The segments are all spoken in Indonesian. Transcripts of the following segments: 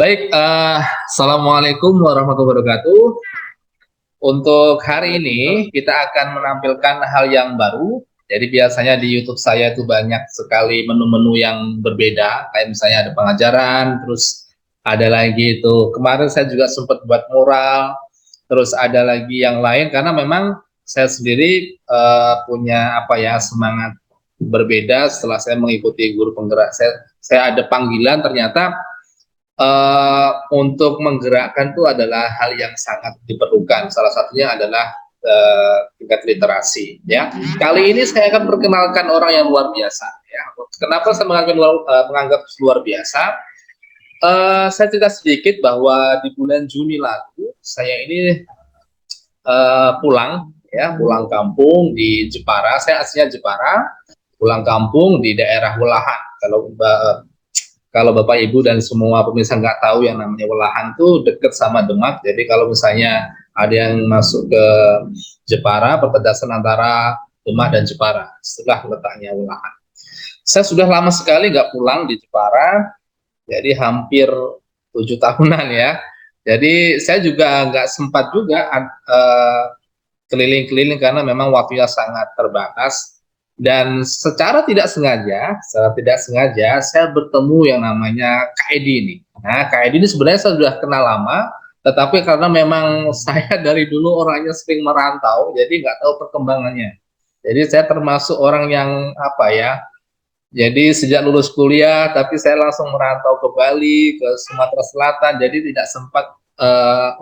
Baik, Assalamualaikum warahmatullahi wabarakatuh. Untuk hari ini kita akan menampilkan hal yang baru. Jadi biasanya di YouTube saya itu banyak sekali menu-menu yang berbeda, kayak misalnya ada pengajaran, terus ada lagi itu kemarin saya juga sempat buat mural, terus ada lagi yang lain karena memang saya sendiri punya apa ya semangat berbeda setelah saya mengikuti guru penggerak. Saya ada panggilan ternyata untuk menggerakkan itu adalah hal yang sangat diperlukan. Salah satunya adalah tingkat literasi. Ya, kali ini saya akan perkenalkan orang yang luar biasa. Ya, kenapa saya menganggap luar biasa? Saya cerita sedikit bahwa di bulan Juni lalu saya ini pulang kampung di Jepara. Saya aslinya Jepara, pulang kampung di daerah Welahan. Kalau Bapak Ibu dan semua pemirsa nggak tahu yang namanya Welahan tuh deket sama Demak. Jadi kalau misalnya ada yang masuk ke Jepara, perbatasan antara Demak dan Jepara, setelah letaknya Welahan. Saya sudah lama sekali nggak pulang di Jepara, jadi hampir 7 tahunan ya. Jadi saya juga nggak sempat juga keliling-keliling karena memang waktunya sangat terbatas. Dan secara tidak sengaja saya bertemu yang namanya Kak Edi ini. Nah, Kak Edi ini sebenarnya saya sudah kenal lama, tetapi karena memang saya dari dulu orangnya sering merantau, jadi nggak tahu perkembangannya. Jadi saya termasuk orang yang apa ya, jadi sejak lulus kuliah, tapi saya langsung merantau ke Bali, ke Sumatera Selatan, jadi tidak sempat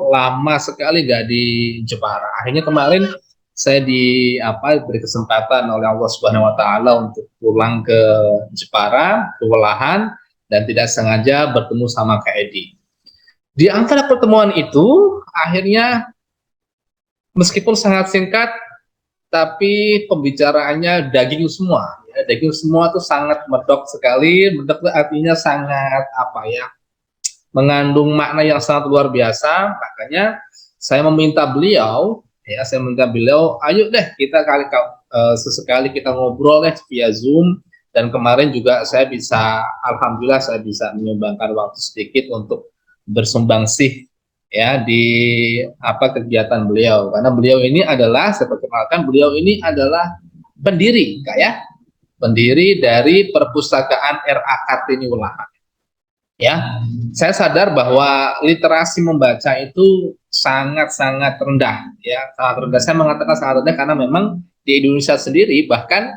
lama sekali nggak di Jepara. Akhirnya kemarin saya beri kesempatan oleh Allah Subhanahu Wa Taala untuk pulang ke Jepara, ke Welahan, dan tidak sengaja bertemu sama Kak Edi. Di antara pertemuan itu, akhirnya meskipun sangat singkat, tapi pembicaraannya daging semua. Ya, daging semua tuh sangat medok sekali. Medok itu artinya sangat apa ya, mengandung makna yang sangat luar biasa. Makanya saya meminta beliau, ayo deh kita sesekali kita ngobrol deh via Zoom. Dan kemarin juga alhamdulillah saya bisa menyumbangkan waktu sedikit untuk bersumbangsi ya di kegiatan beliau, karena saya perkenalkan, beliau ini adalah pendiri pendiri dari perpustakaan RA Kartini Welahan. Ya, saya sadar bahwa literasi membaca itu sangat-sangat rendah, ya, sangat rendah. Saya mengatakan sangat rendah karena memang di Indonesia sendiri bahkan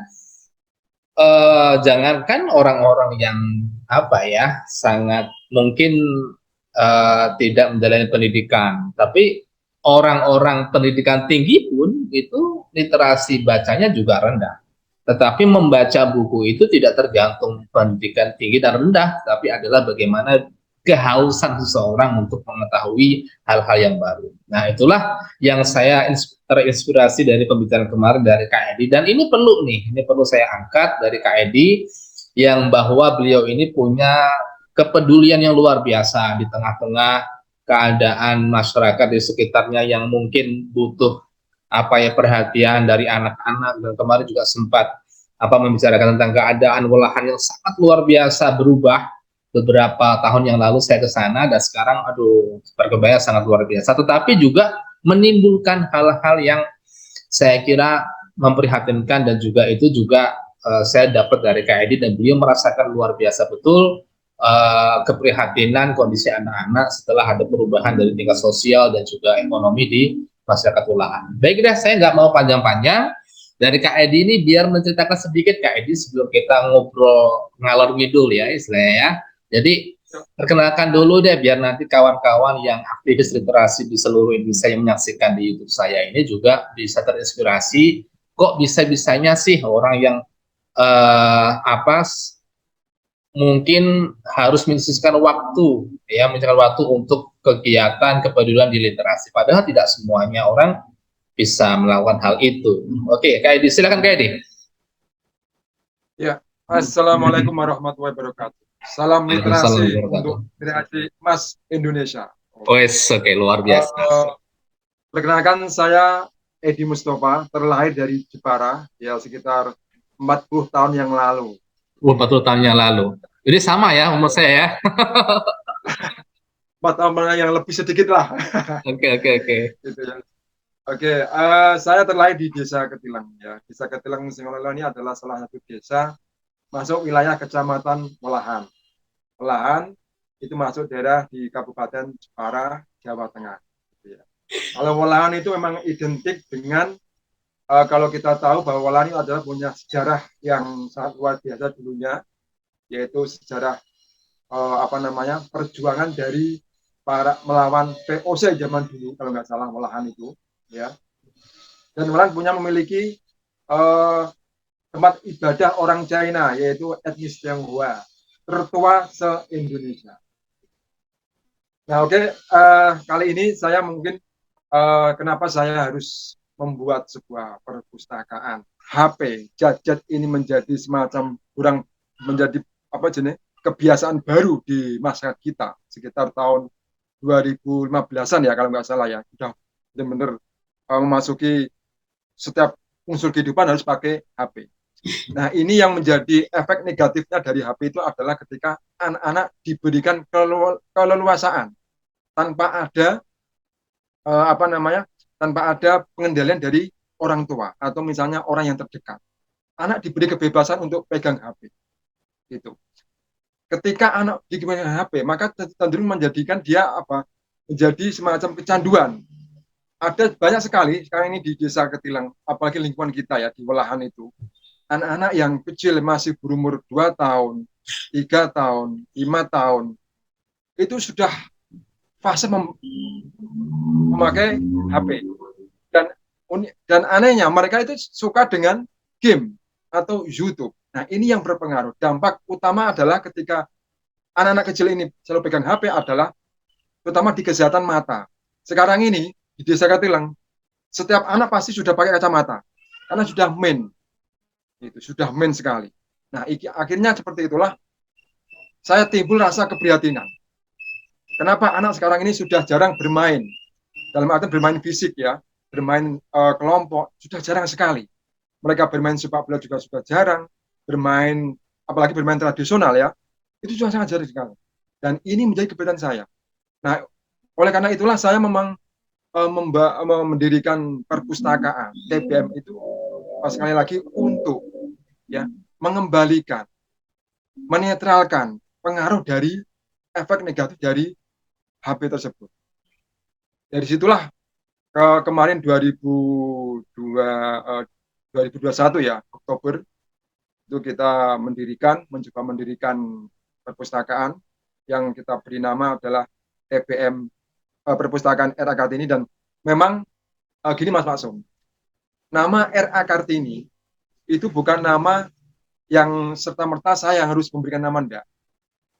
jangankan orang-orang yang sangat mungkin tidak menjalani pendidikan, tapi orang-orang pendidikan tinggi pun itu literasi bacanya juga rendah. Tetapi membaca buku itu tidak tergantung pendidikan tinggi dan rendah, tapi adalah bagaimana kehausan seseorang untuk mengetahui hal-hal yang baru. Nah, itulah yang saya terinspirasi dari pembicaraan kemarin dari Kak Edi, dan ini perlu saya angkat dari Kak Edi, yang bahwa beliau ini punya kepedulian yang luar biasa di tengah-tengah keadaan masyarakat di sekitarnya yang mungkin butuh perhatian dari anak-anak. Dan kemarin juga sempat membicarakan tentang keadaan Welahan yang sangat luar biasa berubah. Beberapa tahun yang lalu saya ke sana dan sekarang perkembangannya sangat luar biasa, tetapi juga menimbulkan hal-hal yang saya kira memprihatinkan, dan juga itu juga saya dapat dari Kak Edi, dan beliau merasakan luar biasa betul keprihatinan kondisi anak-anak setelah ada perubahan dari tingkat sosial dan juga ekonomi di masyarakat Welahan. Baik deh, saya nggak mau panjang-panjang. Dari Kak Edi ini biar menceritakan sedikit Kak Edi sebelum kita ngobrol ngalor ngidul ya istilahnya ya. Jadi perkenalkan dulu deh biar nanti kawan-kawan yang aktivis literasi di seluruh Indonesia yang menyaksikan di YouTube saya ini juga bisa terinspirasi. Kok bisa-bisanya sih orang yang eh, apa mungkin harus menyisihkan waktu untuk kegiatan kepedulian di literasi. Padahal tidak semuanya orang bisa melakukan hal itu. Oke, Kak Edi, silakan Kak Edi. Ya, Assalamualaikum warahmatullahi wabarakatuh. Salam literasi untuk generasi Mas Indonesia. Oke, luar biasa. Perkenalkan, saya Edi Mustafa, terlahir dari Jepara, ya sekitar 40 tahun yang lalu. 40 tahun yang lalu. Jadi sama ya umur saya ya. 4 tahun yang lebih sedikit lah. Oke, oke, oke. Gitu ya. Oke, saya terlahir di Desa Ketilang ya. Desa Ketilang Singolelo ini adalah salah satu desa masuk wilayah Kecamatan Welahan. Welahan itu masuk daerah di Kabupaten Jepara, Jawa Tengah. Gitu ya. Kalau Welahan itu memang identik dengan kalau kita tahu bahwa Welahan itu adalah punya sejarah yang sangat luar biasa dulunya, yaitu sejarah apa namanya perjuangan dari para melawan VOC zaman dulu kalau nggak salah Welahan itu ya. Dan Welahan punya memiliki uh, tempat ibadah orang China yaitu etnis Tionghoa tertua se-Indonesia. Nah oke, kali ini saya mungkin kenapa saya harus membuat sebuah perpustakaan HP gadget ini menjadi semacam kurang menjadi apa jenis kebiasaan baru di masyarakat kita sekitar tahun 2015-an ya kalau nggak salah ya sudah benar-benar memasuki setiap unsur kehidupan harus pakai HP. Nah ini yang menjadi efek negatifnya dari HP itu adalah ketika anak-anak diberikan keleluasaan tanpa ada apa namanya tanpa ada pengendalian dari orang tua atau misalnya orang yang terdekat. Anak diberi kebebasan untuk pegang HP. Gitu. Ketika anak diberi HP, maka cenderung menjadikan dia apa? Menjadi semacam kecanduan. Ada banyak sekali sekarang ini di Desa Ketilang, apalagi lingkungan kita ya di Welahan itu. Anak-anak yang kecil masih berumur 2 tahun, 3 tahun, 5 tahun, itu sudah fase memakai HP. Dan dan anehnya mereka itu suka dengan game atau YouTube. Nah ini yang berpengaruh. Dampak utama adalah ketika anak-anak kecil ini selalu pegang HP adalah terutama di kesehatan mata. Sekarang ini di Desa Katilang setiap anak pasti sudah pakai kacamata karena sudah main, itu sudah main sekali. Nah akhirnya seperti itulah saya timbul rasa keprihatinan. Kenapa anak sekarang ini sudah jarang bermain? Dalam arti bermain fisik ya, bermain kelompok sudah jarang sekali. Mereka bermain sepak bola juga sudah jarang, bermain apalagi bermain tradisional ya, itu juga sangat jarang sekali. Dan ini menjadi kebetulan saya. Nah, oleh karena itulah saya memang mendirikan perpustakaan TBM itu sekali lagi untuk ya mengembalikan, menetralkan pengaruh dari efek negatif dari HP tersebut. Dari situlah kemarin 2021 ya Oktober itu kita mencoba mendirikan perpustakaan yang kita beri nama adalah TBM Perpustakaan R.A. Kartini. Dan memang gini Mas Maksum, nama R.A. Kartini itu bukan nama yang serta-merta saya harus memberikan nama, enggak.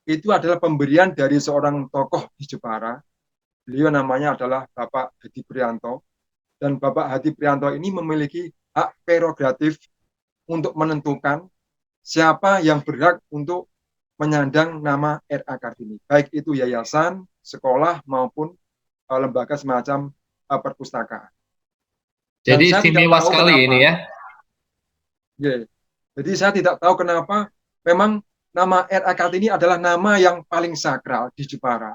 Itu adalah pemberian dari seorang tokoh di Jepara. Beliau namanya adalah Bapak Hadi Prianto. Dan Bapak Hadi Prianto ini memiliki hak prerogatif untuk menentukan siapa yang berhak untuk menyandang nama R.A. Kartini. Baik itu yayasan, sekolah, maupun lembaga semacam perpustakaan. Dan Jadi saya tidak istimewa tahu sekali kenapa. ini ya. Yeah. Jadi saya tidak tahu kenapa memang nama R.A. Kartini adalah nama yang paling sakral di Jepara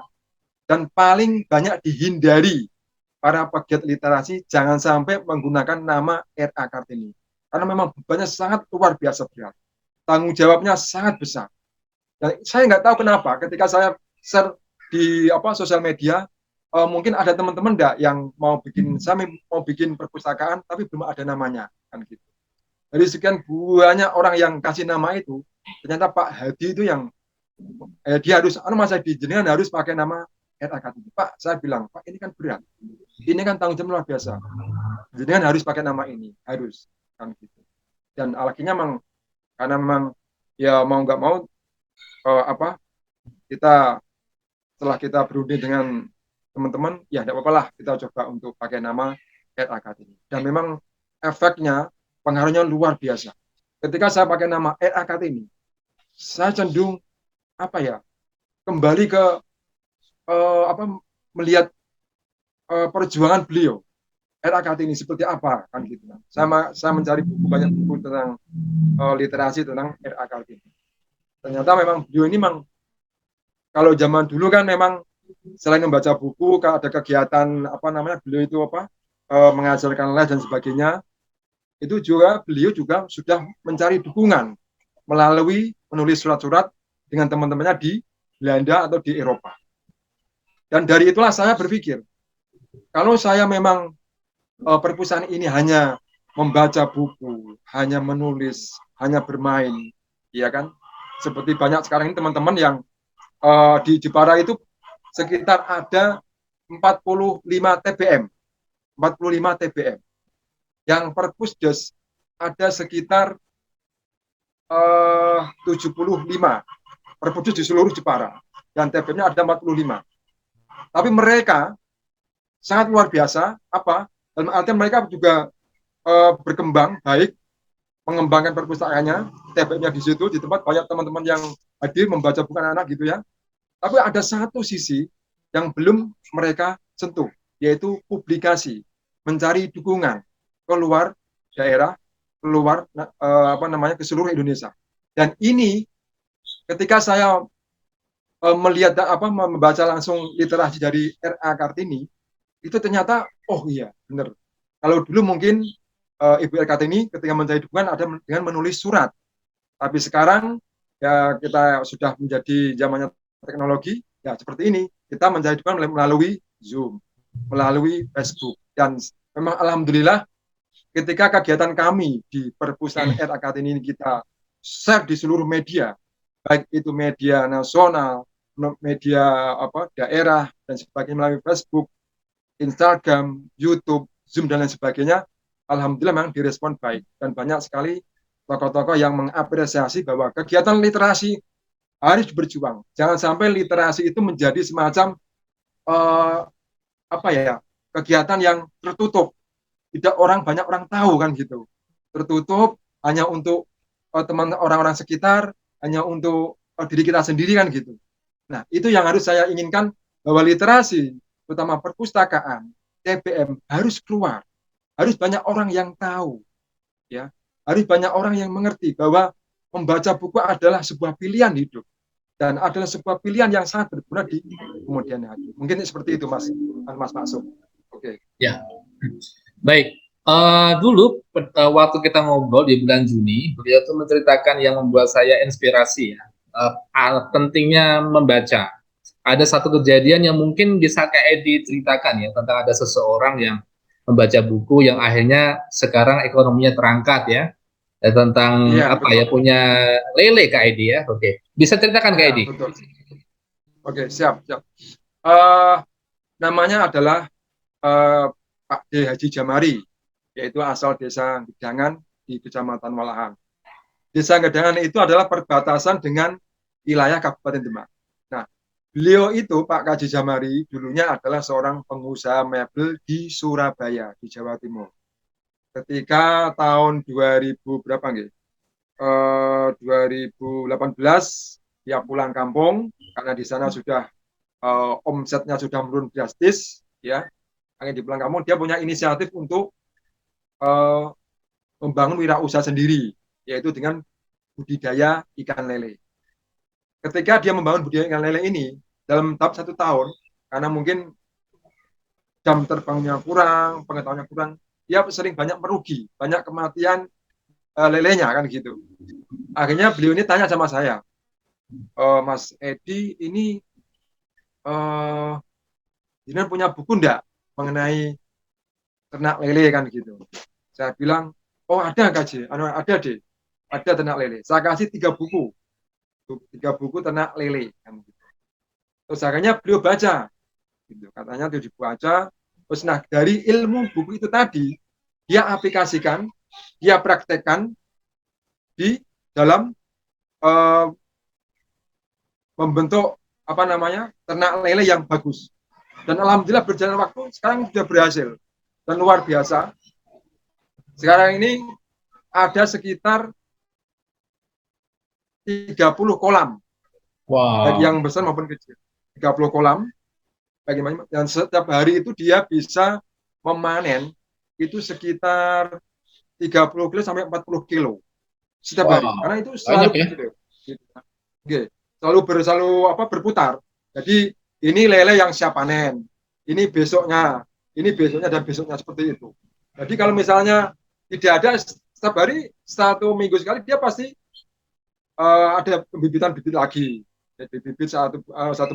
dan paling banyak dihindari para pegiat literasi jangan sampai menggunakan nama R.A. Kartini. Karena memang bebannya sangat luar biasa berat. Tanggung jawabnya sangat besar. Dan saya nggak tahu kenapa ketika saya share di sosial media, mungkin ada teman-teman enggak yang mau bikin perpustakaan tapi belum ada namanya kan gitu. Dari sekian banyak orang yang kasih nama itu, ternyata Pak Hadi itu yang dia harus masa jenengan harus pakai nama R.A. Kartini. Pak, saya bilang, Pak ini kan berat. Ini kan tanggung jawab luar biasa. Jenengan harus pakai nama ini, harus kan gitu. Dan akhirnya memang karena memang ya mau nggak mau kita setelah kita berunding dengan teman-teman, ya tidak apa-apa lah kita coba untuk pakai nama R.A. Kartini. Dan memang efeknya pengaruhnya luar biasa. Ketika saya pakai nama R.A. Kartini, saya cenderung kembali ke melihat perjuangan beliau R.A. Kartini seperti apa kan gitu. Saya mencari banyak buku tentang literasi tentang R.A. Kartini. Ternyata memang beliau ini memang kalau zaman dulu kan memang selain membaca buku, ada kegiatan apa namanya, beliau itu apa, mengajarkan les dan sebagainya, itu juga beliau juga sudah mencari dukungan melalui menulis surat-surat dengan teman-temannya di Belanda atau di Eropa. Dan dari itulah saya berpikir, kalau saya memang perpustakaan ini hanya membaca buku, hanya menulis, hanya bermain, ya kan? Seperti banyak sekarang ini teman-teman yang di Jepara itu sekitar ada 45 TBM, 45 TBM. Yang perpusdes ada sekitar 75 perpusdes di seluruh Jepara. Dan TBM-nya ada 45. Tapi mereka sangat luar biasa, apa? Dalam artian mereka juga berkembang baik, mengembangkan perpustakaannya, TBM-nya di situ, di tempat banyak teman-teman yang hadir membaca buku anak-anak gitu ya. Tapi ada satu sisi yang belum mereka sentuh, yaitu publikasi, mencari dukungan keluar daerah, keluar apa namanya, ke seluruh Indonesia. Dan ini ketika saya melihat apa membaca langsung literasi dari R.A. Kartini, itu ternyata oh iya benar. Kalau dulu mungkin Ibu R. Kartini ketika mencari dukungan ada dengan menulis surat, tapi sekarang ya kita sudah menjadi zamannya teknologi, ya seperti ini. Kita mencari dukungan melalui Zoom, melalui Facebook. Dan memang alhamdulillah ketika kegiatan kami di perpustakaan RAKT ini kita share di seluruh media, baik itu media nasional, media apa daerah dan sebagainya melalui Facebook, Instagram, YouTube, Zoom dan lain sebagainya, alhamdulillah memang direspon baik dan banyak sekali tokoh-tokoh yang mengapresiasi bahwa kegiatan literasi harus berjuang. Jangan sampai literasi itu menjadi semacam uh, apa ya kegiatan yang tertutup, tidak banyak orang tahu kan gitu, tertutup hanya untuk teman orang-orang sekitar, hanya untuk diri kita sendiri kan gitu. Nah itu yang harus saya inginkan, bahwa literasi terutama perpustakaan TBM harus keluar, harus banyak orang yang tahu, ya harus banyak orang yang mengerti bahwa membaca buku adalah sebuah pilihan hidup dan adalah sebuah pilihan yang sangat berguna di kemudian hari. Mungkin seperti itu Mas Maksum. Oke. Ya, baik. Dulu waktu kita ngobrol di bulan Juni, beliau tuh menceritakan yang membuat saya inspirasi ya, pentingnya membaca. Ada satu kejadian yang mungkin bisa Kak Edi ceritakan ya, tentang ada seseorang yang membaca buku yang akhirnya sekarang ekonominya terangkat ya. Tentang Iya, apa betul. ya, punya lele Kak Edi ya. Oke, bisa ceritakan Kak Ya, Edi? betul. Oke, siap, siap. Uh, Namanya adalah Pak D. Haji Jamari, yaitu asal desa Gedangan di Kecamatan Walahan. Desa Gedangan itu adalah perbatasan dengan wilayah Kabupaten Demak. Nah, beliau itu Pak Haji Jamari dulunya adalah seorang pengusaha mebel di Surabaya, di Jawa Timur. Ketika tahun 2000 berapa nggih? 2018 dia pulang kampung karena di sana sudah omsetnya sudah menurun drastis, ya. Akhirnya di pulang kampung dia punya inisiatif untuk uh, membangun wirausaha sendiri, yaitu dengan budidaya ikan lele. Ketika dia membangun budidaya ikan lele ini dalam tahap 1 tahun, karena mungkin jam terbangnya kurang, pengetahuannya kurang, dia sering banyak merugi, banyak kematian lelenya kan gitu. Akhirnya beliau ini tanya sama saya, Mas Edi, ini ini punya buku enggak mengenai ternak lele kan gitu. Saya bilang, oh ada Kak, ada deh, ada ternak lele. Saya kasih 3 buku, 3 buku ternak lele kan gitu. Terus akhirnya beliau baca, gitu. Katanya itu dibaca. Terus nah dari ilmu buku itu tadi dia aplikasikan, dia praktekkan di dalam uh, membentuk apa namanya ternak lele yang bagus. Dan alhamdulillah berjalan waktu sekarang sudah berhasil dan luar biasa. Sekarang ini ada sekitar 30 kolam, baik Wow. yang besar maupun kecil. 30 kolam, bagaimana? Dan setiap hari itu dia bisa memanen itu sekitar 30 kilo sampai 40 kilo setiap hari. Wow. Karena itu Banyak selalu ya. gitu. Oke. Selalu apa berputar. Jadi ini lele yang siap panen, ini besoknya, dan besoknya seperti itu. Jadi kalau misalnya tidak ada setiap hari 1 minggu sekali dia pasti ada pembibitan bibit lagi. Jadi bibit 1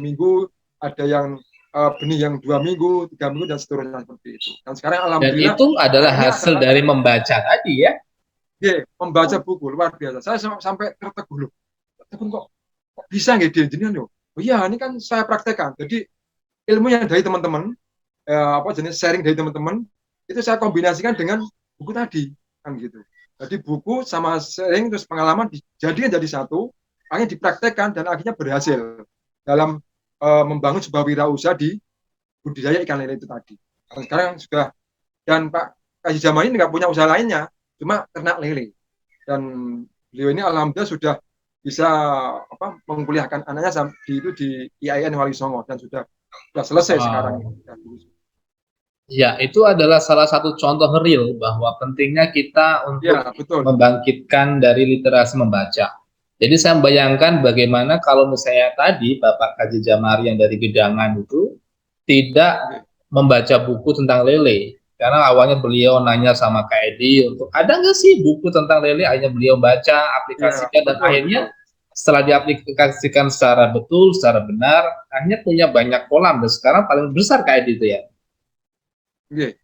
minggu, ada yang benih yang 2 minggu, 3 minggu dan seterusnya seperti itu. Dan sekarang Dan alhamdulillah itu adalah ini hasil adalah dari membaca tadi ya. membaca buku luar biasa. Saya sampai tertegun loh. Tertegun kok bisa nggak dia jenengan loh. Oh iya, ini kan saya praktekkan. Jadi ilmu yang dari teman-teman, apa jenis sharing dari teman-teman, itu saya kombinasikan dengan buku tadi, kan gitu. Jadi buku sama sharing terus pengalaman dijadikan jadi satu, akhirnya dipraktekkan dan akhirnya berhasil dalam membangun sebuah wirausaha di budidaya ikan lele itu tadi. Dan sekarang sudah, dan Pak Kaji Jamal ini nggak punya usaha lainnya, cuma ternak lele. Dan beliau ini alhamdulillah sudah bisa mengkuliahkan anaknya di IAIN Wali Songo dan sudah selesai sekarang ini. Wow. Ya, itu adalah salah satu contoh real bahwa pentingnya kita untuk Ya, betul. membangkitkan dari literasi membaca. Jadi saya membayangkan bagaimana kalau misalnya tadi Bapak Kaji Jamari yang dari Gedangan itu tidak Oke. membaca buku tentang lele. Karena awalnya beliau nanya sama Kak Edi untuk ada nggak sih buku tentang lele, akhirnya beliau baca, Ya, aplikasikan, dan betul, akhirnya betul. setelah diaplikasikan secara betul, secara benar, akhirnya punya banyak kolam, dan sekarang paling besar Kak Edi itu ya. Oke.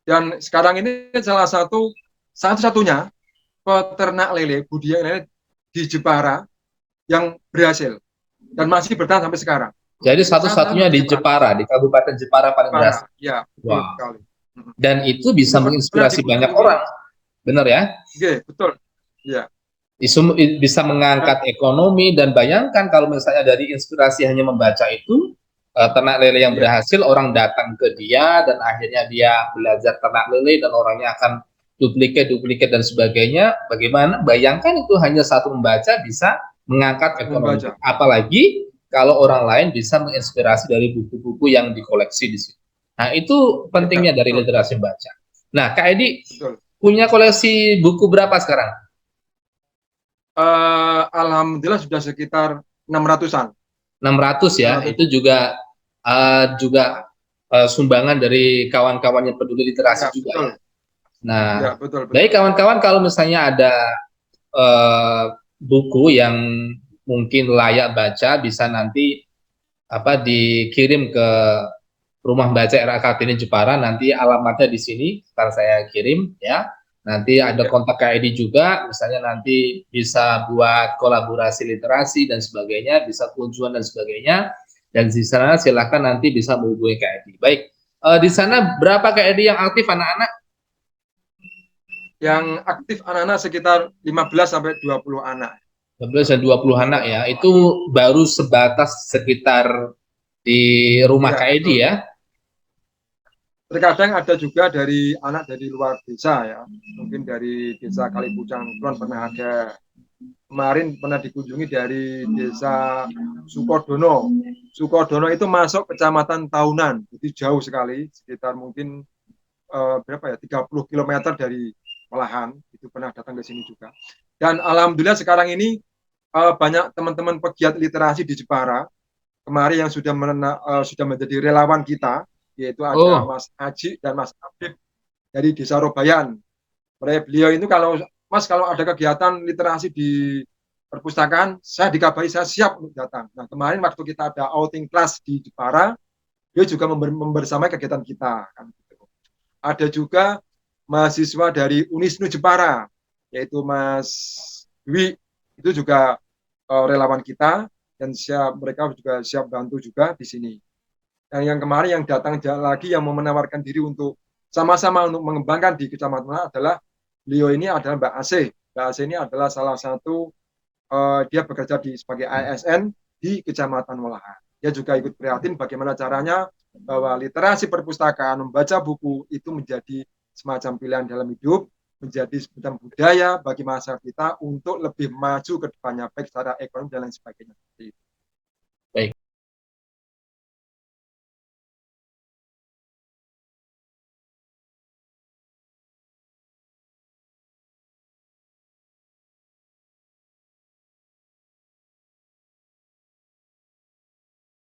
Dan sekarang ini salah satu-satunya peternak lele, budidaya lele di Jepara yang berhasil dan masih bertahan sampai sekarang. Jadi Satu-satunya satu-satunya di di Jepara. Jepara, di Kabupaten Jepara paling berhasil. Jepara, ya, betul Wow. sekali. Dan itu bisa Itu pernah menginspirasi banyak dikunjungi, orang, benar ya? oke, betul. Ya. Bisa Dan, mengangkat ekonomi, dan bayangkan kalau misalnya dari inspirasi hanya membaca itu, ternak lele yang ya, berhasil, orang datang ke dia dan akhirnya dia belajar ternak lele dan orangnya akan duplikat dan sebagainya. Bagaimana? Bayangkan itu hanya satu membaca bisa mengangkat ekonomi. membaca. Apalagi kalau orang lain bisa menginspirasi dari buku-buku yang dikoleksi di situ. Nah, itu Ya, pentingnya dari betul, literasi membaca. Nah, Kak Edi betul. punya koleksi buku berapa sekarang? Alhamdulillah sudah sekitar 600-an. 600 ya, 600 itu buku. juga sumbangan dari kawan-kawan yang peduli literasi Ya, juga ya. betul. Nah, Ya, betul, baik betul. kawan-kawan, kalau misalnya ada uh, buku yang mungkin layak baca, bisa nanti dikirim ke Rumah Baca RA Kartini Jepara, nanti alamatnya di sini akan saya kirim ya. Nanti ada Ya, kontak KID juga, misalnya nanti bisa buat kolaborasi literasi dan sebagainya, bisa kunjungan dan sebagainya. Dan di sana silahkan nanti bisa menghubungi KID. Baik, di sana berapa KID yang aktif anak-anak? yang aktif anak-anak sekitar 15 sampai 20 anak. 12 dan 20 anak ya, itu baru sebatas sekitar di rumah Ya, KID betul. ya. Terkadang ada juga dari anak dari luar desa ya. Mungkin dari desa Kalipucang Kulon pernah ada. Kemarin pernah dikunjungi dari desa Sukodono. Sukodono itu masuk kecamatan Tahunan. Jadi jauh sekali, sekitar mungkin berapa ya? 30 km dari Melahan. Itu pernah datang ke sini juga. Dan alhamdulillah sekarang ini banyak teman-teman pegiat literasi di Jepara kemarin yang sudah menjadi relawan kita, yaitu ada Oh, Mas Haji dan Mas Abib dari Desa Robayan. Beliau itu kalau Mas kalau ada kegiatan literasi di perpustakaan, saya dikabari saya siap untuk datang. Nah kemarin waktu kita ada outing class di Jepara, dia juga membersamai kegiatan kita. Kan, gitu. Ada juga mahasiswa dari Unisnu Jepara, yaitu Mas Dwi, itu juga relawan kita dan mereka juga siap bantu juga di sini. Dan yang kemarin yang datang lagi yang mau menawarkan diri untuk sama-sama untuk mengembangkan di Kecamatan adalah beliau ini adalah Mbak Asih. Mbak Asih ini adalah salah satu dia bekerja sebagai ASN di Kecamatan Walahan. Dia juga ikut prihatin bagaimana caranya bahwa literasi perpustakaan, membaca buku itu menjadi semacam pilihan dalam hidup, menjadi semacam budaya bagi masyarakat kita untuk lebih maju ke depannya, baik secara ekonomi dan lain sebagainya.